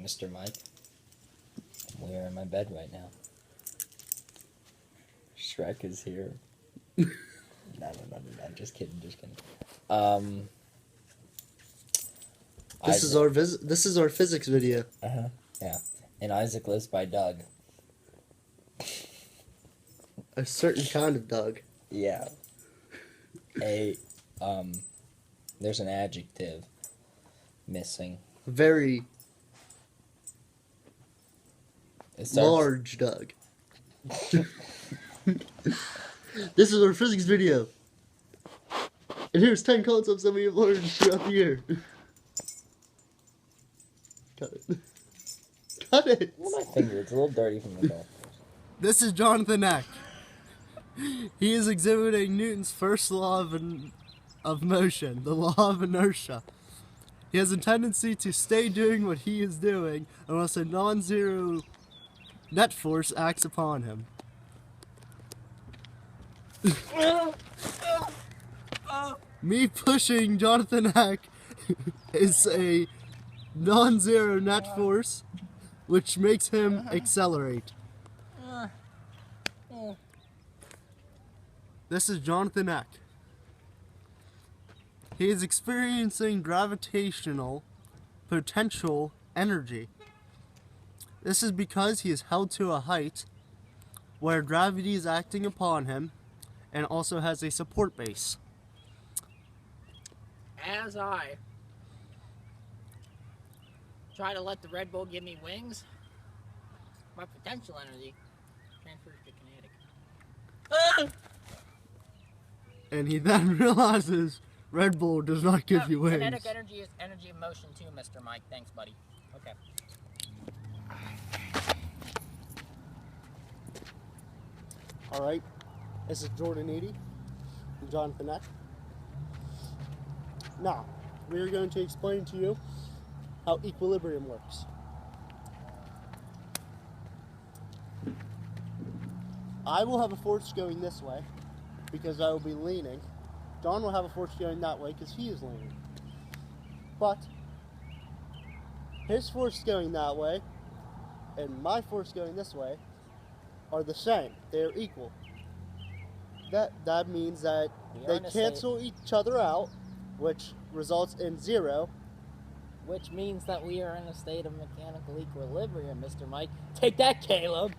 Mr. Mike. We are in my bed right now. Shrek is here. No, just kidding. This is our physics video. Yeah. And Isaac lives by Doug. A certain kind of Doug. Yeah. There's an adjective missing. Very large Doug. This is our physics video. And here's 10 concepts that we have learned throughout the year. Cut it. Cut it! Well, my finger, it's a little dirty from the golf course. This is Jonathan Eck. He is exhibiting Newton's first law of motion, the law of inertia. He has a tendency to stay doing what he is doing unless a non-zero net force acts upon him. Me pushing Jonathan Eck is a non-zero net force, which makes him accelerate. This is Jonathan Eck. He is experiencing gravitational potential energy. This is because he is held to a height where gravity is acting upon him and also has a support base. As I try to let the Red Bull give me wings, my potential energy transfers to kinetic. And he then realizes Red Bull does not give you wings. Kinetic energy is energy of motion too, Mr. Mike. Thanks, buddy. Okay. Alright, this is Jordan 80 and Jonathan Eck. Now, we are going to explain to you how equilibrium works. I will have a force going this way because I will be leaning. Don will have a force going that way because he is leaning. But his force going that way and my force going this way are the same. They are equal. That means that they cancel each other out, which results in zero. Which means that we are in a state of mechanical equilibrium, Mr. Mike. Take that, Caleb!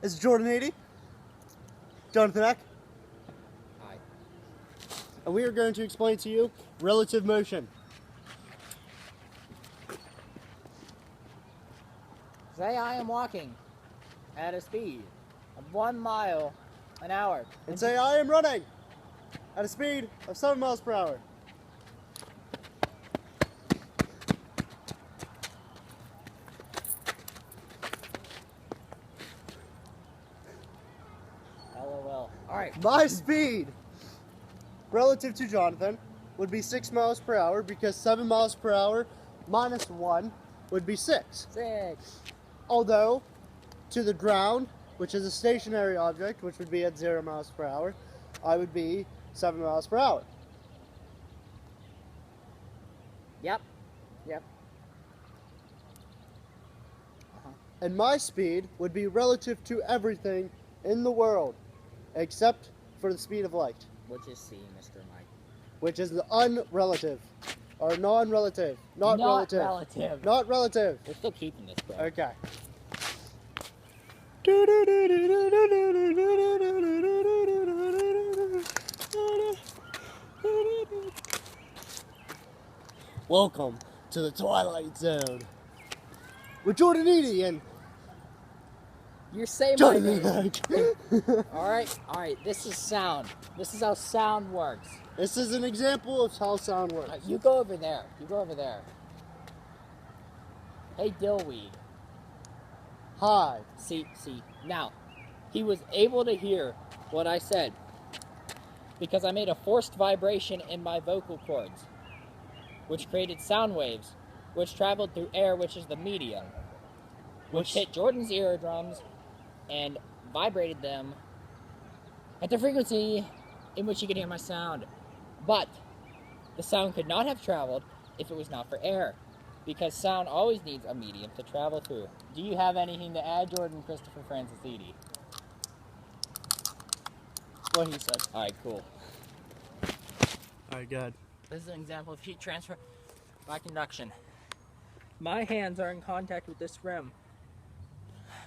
This is Jordan 80, Jonathan Eck, Hi. and we are going to explain to you relative motion. Say I am walking at a speed of 1 mile an hour. And say I am running at a speed of 7 miles per hour. LOL. Alright. My speed relative to Jonathan would be 6 miles per hour because 7 miles per hour minus 1 would be 6. 6. Although, to the ground, which is a stationary object, which would be at 0 miles per hour, I would be 7 miles per hour. Yep. And my speed would be relative to everything in the world, except for the speed of light, Which is C, Mr. Mike. which is the unrelative, or non-relative, not relative. Relative. Not relative. We're still keeping this, bro. Okay. Welcome to the Twilight Zone with Jordan Eady and You're saying my Jordan name. Eck. Alright, this is sound. This is how sound works. This is an example of how sound works. You go over there. Hey, Dillweed. Hi. See. Now, he was able to hear what I said because I made a forced vibration in my vocal cords, which created sound waves, which traveled through air, which is the medium, which hit Jordan's eardrums and vibrated them at the frequency in which you can hear my sound. But The sound could not have traveled if it was not for air, because sound always needs a medium to travel through. Do you have anything to add, Jordan Christopher Francis Eady? What he said. All right, cool. All right, good. This is an example of heat transfer by conduction. My hands are in contact with this rim.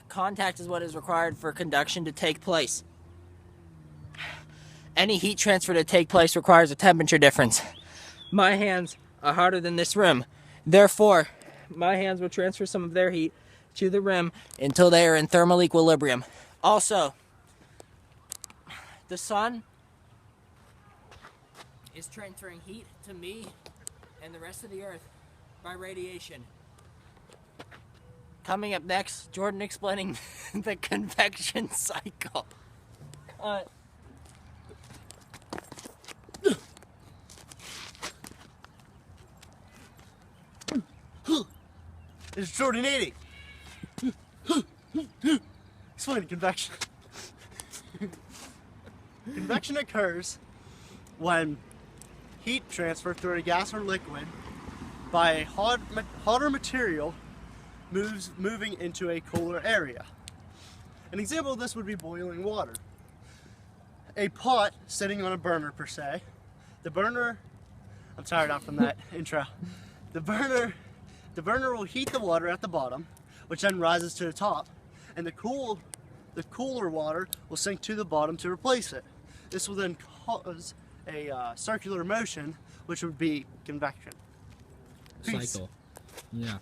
Contact is what is required for conduction to take place. Any heat transfer to take place requires a temperature difference. My hands are harder than this rim. Therefore, my hands will transfer some of their heat to the rim until they are in thermal equilibrium. Also, the sun is transferring heat to me and the rest of the earth by radiation. Coming up next, Jordan explaining the convection cycle. It's Jordan 80. Explain convection. Convection occurs when heat transfer through a gas or liquid by a hotter material moving into a cooler area. An example of this would be boiling water. A pot sitting on a burner per se. The burner, I'm tired out from that intro. The burner will heat the water at the bottom, which then rises to the top, and the cooler water will sink to the bottom to replace it. This will then cause a circular motion, which would be convection. Peace. Cycle. Yeah.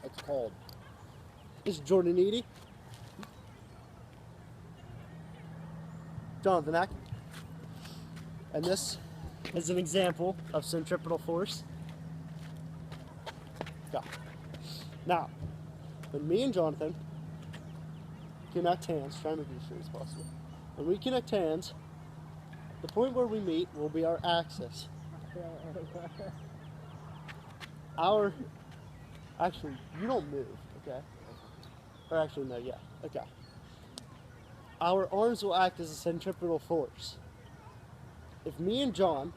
It's cold. This is Jordan Eady. Jonathan Ack. And this is an example of centripetal force. Go. Now, when me and Jonathan connect hands, try and make it as straight as possible. When we connect hands, the point where we meet will be our axis. Actually, you don't move, okay? Or actually, no, yeah, okay. Our arms will act as a centripetal force. If me and John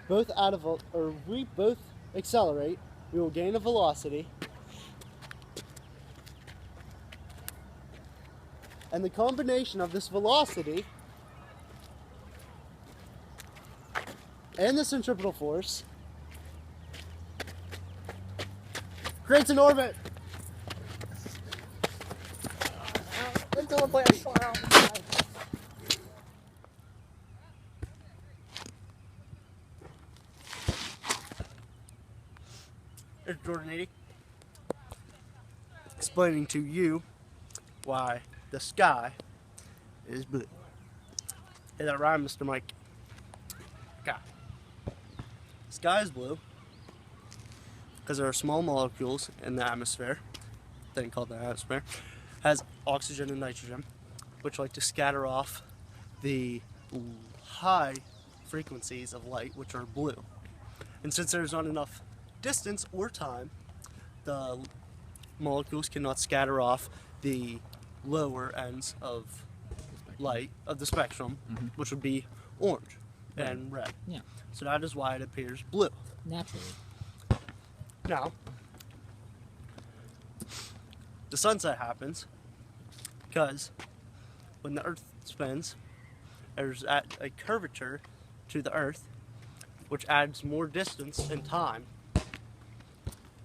we both accelerate, we will gain a velocity. And the combination of this velocity and the centripetal force creates an orbit. There's Jordan 80 explaining to you why the sky is blue. Hey, that rhyme, Mr. Mike. Okay. The sky is blue because there are small molecules in the atmosphere, thing called the atmosphere, has oxygen and nitrogen, which like to scatter off the high frequencies of light, which are blue. And since there's not enough distance or time, the molecules cannot scatter off the lower ends of light of the spectrum, which would be orange and red. Yeah. So that is why it appears blue. Naturally. Now, the sunset happens because when the Earth spins, there's a curvature to the Earth, which adds more distance and time.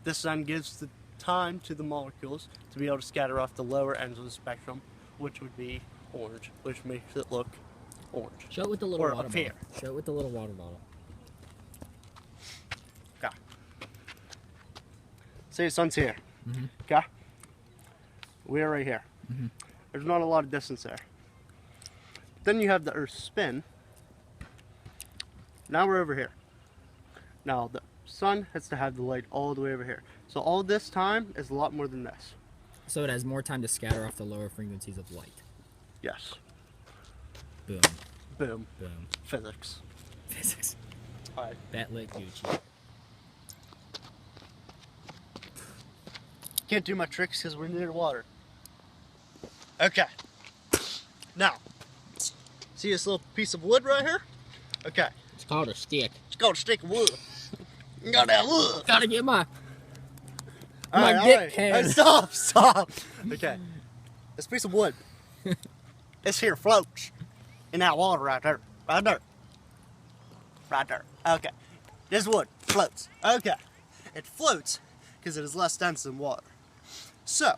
This then gives the time to the molecules to be able to scatter off the lower ends of the spectrum, which would be orange, which makes it look orange. Show it with the little Or water appear. bottle. Show it with the little water bottle. Okay. Say the sun's here. Mm-hmm. Okay. We're right here. Mm-hmm. There's not a lot of distance there. Then you have the Earth's spin. Now we're over here. Now the sun has to have the light all the way over here. So all this time is a lot more than this. So it has more time to scatter off the lower frequencies of light. Yes. Boom. Boom. Boom. Physics. Physics. Alright. Bat lit Gucci. Can't do my tricks because we're near water. Okay. Now, see this little piece of wood right here? Okay. It's called a stick. It's called a stick of wood. You got that wood. Gotta get my Alright, dick alright. can. Hey, stop. Okay. This piece of wood, this here floats in that water right there. Right there. Right there. Okay. This wood floats. Okay. It floats because it is less dense than water. So,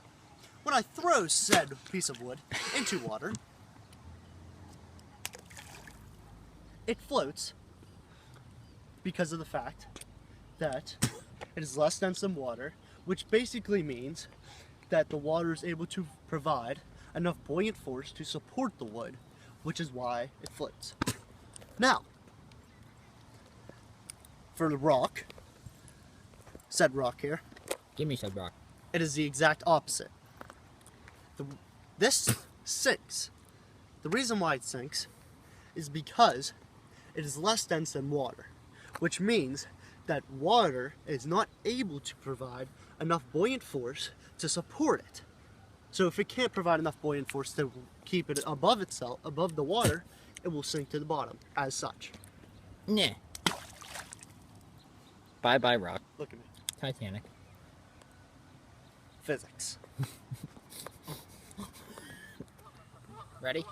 when I throw said piece of wood into water, it floats because of the fact that it is less dense than water, which basically means that the water is able to provide enough buoyant force to support the wood, which is why it floats. Now, for the rock, said rock here, Give me some rock. it is the exact opposite. This sinks. The reason why it sinks is because it is less dense than water, which means that water is not able to provide enough buoyant force to support it. So if it can't provide enough buoyant force to keep it above itself, above the water, it will sink to the bottom as such. Nah. Bye-bye, rock. Look at me. Titanic. Physics. Ready?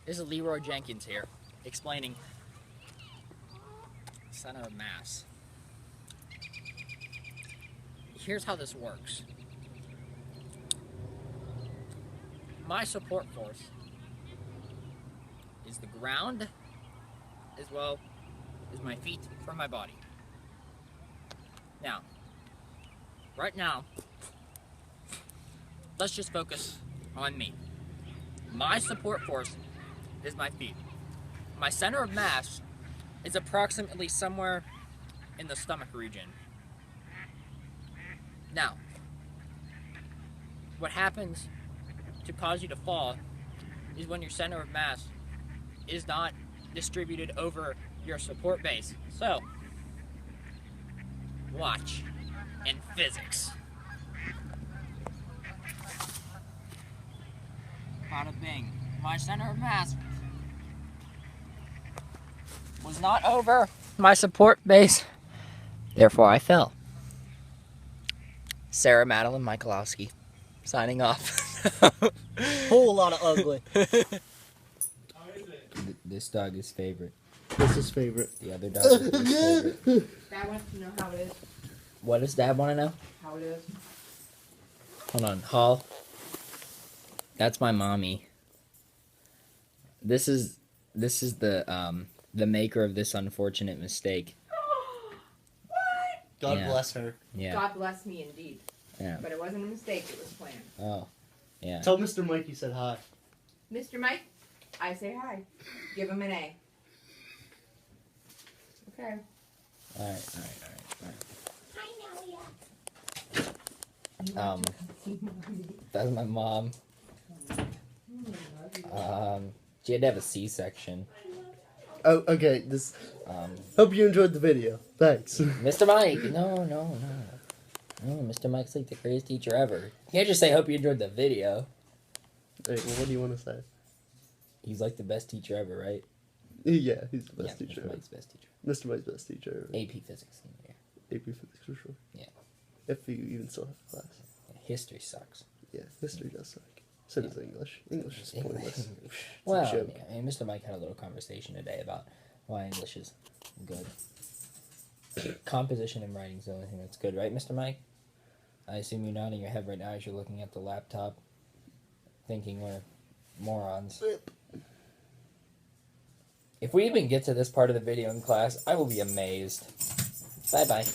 This is Leroy Jenkins here, explaining center of mass. Here's how this works. My support force is the ground as well as my feet from my body. Now, right now, let's just focus on me. My support force is my feet. My center of mass is approximately somewhere in the stomach region. Now, what happens to cause you to fall is when your center of mass is not distributed over your support base. So, watch in physics. Bada bing. My center of mass was not over my support base. Therefore, I fell. Sarah Madeline Michalowski, signing off. Whole lot of ugly. This dog is favorite. This is favorite. The other dog is his favorite. Dad wants to know how it is. What does Dad want to know? How it is. Hold on, Hall. That's my mommy. This is the maker of this unfortunate mistake. God Yeah. bless her. Yeah. God bless me indeed. Yeah. But it wasn't a mistake, it was planned. Oh. Yeah. Tell Mr. Mike you said hi. Mr. Mike, I say hi. Give him an A. Okay. All right. That's my mom. She had to have a C-section. Oh, okay. Hope you enjoyed the video. Thanks. Mr. Mike, no, Mr. Mike's like the greatest teacher ever. You can't just say, hope you enjoyed the video. Hey, well, what do you want to say? He's like the best teacher ever, right? Yeah, he's the best teacher. Mr. Mike's best teacher. Mr. Mike's best teacher. AP Physics. Yeah. AP Physics for sure. Yeah. If you even still have class. History sucks. Yeah, history does suck. So does English. English is pointless. Well, joke. yeah, I mean, Mr. Mike had a little conversation today about why English is good. Composition and writing is the only thing that's good, right, Mr. Mike? I assume you're nodding your head right now as you're looking at the laptop, thinking we're morons. If we even get to this part of the video in class, I will be amazed. Bye-bye.